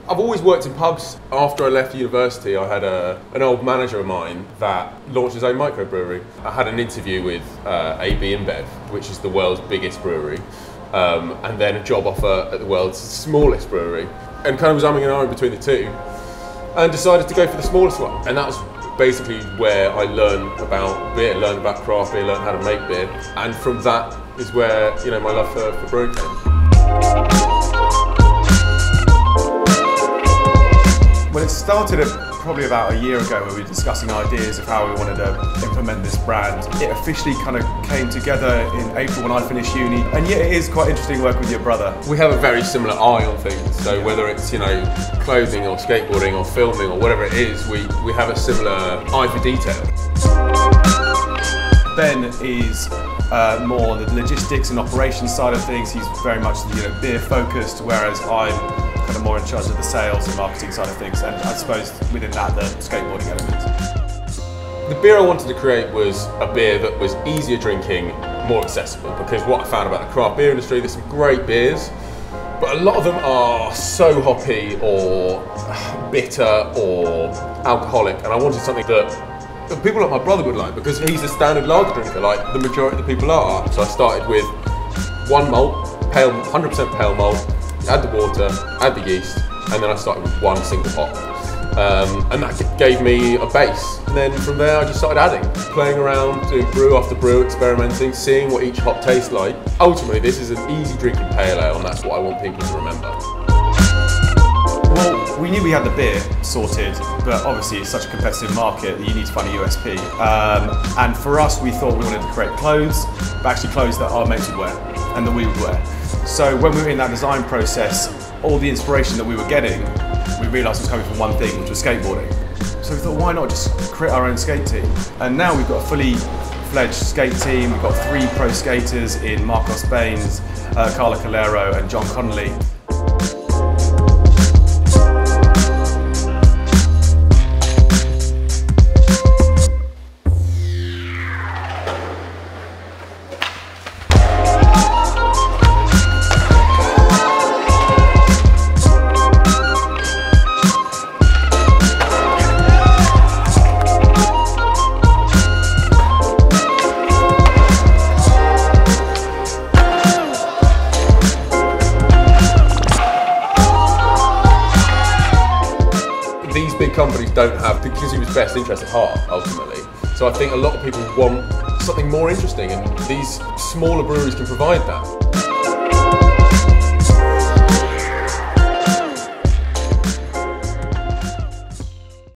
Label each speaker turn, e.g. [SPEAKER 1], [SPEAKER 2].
[SPEAKER 1] I've always worked in pubs. After I left university, I had an old manager of mine that launched his own microbrewery. I had an interview with AB InBev, which is the world's biggest brewery, and then a job offer at the world's smallest brewery. And kind of was umming and ahhing between the two, and decided to go for the smallest one. And that was basically where I learned about beer, learned about craft beer, learned how to make beer. And from that is where, my love for brewing came.
[SPEAKER 2] Well, it started probably about a year ago where we were discussing ideas of how we wanted to implement this brand. It officially kind of came together in April when I finished uni, and yet it is quite interesting working with your brother.
[SPEAKER 1] We have a very similar eye on things, so whether it's clothing or skateboarding or filming or whatever it is, we have a similar eye for detail.
[SPEAKER 2] Ben is more on the logistics and operations side of things. He's very much beer focused, whereas I'm kind of more in charge of the sales and marketing side of things, and I suppose within that the skateboarding element.
[SPEAKER 1] The beer I wanted to create was a beer that was easier drinking, more accessible, because what I found about the craft beer industry, there's some great beers, but a lot of them are so hoppy or bitter or alcoholic, and I wanted something that people like my brother would like, because he's a standard lager drinker like the majority of the people are. So I started with one malt, 100% pale malt, add the water, add the yeast, and then I started with one single hop. And that gave me a base. And then from there I just started adding, playing around, doing brew after brew, experimenting, seeing what each hop tastes like. Ultimately, this is an easy drinking pale ale, and that's what I want people to remember.
[SPEAKER 2] Well, we knew we had the beer sorted, but obviously it's such a competitive market that you need to find a USP. And for us, we thought we wanted to create clothes, but actually clothes that our mates would wear and that we would wear. So when we were in that design process, all the inspiration that we were getting, we realised was coming from one thing, which was skateboarding. So we thought, why not just create our own skate team? And now we've got a fully fledged skate team. We've got 3 pro skaters in Baines, Carla Calero and John Connolly.
[SPEAKER 1] These big companies don't have the consumer's best interest at heart, ultimately. So I think a lot of people want something more interesting, and these smaller breweries can provide that.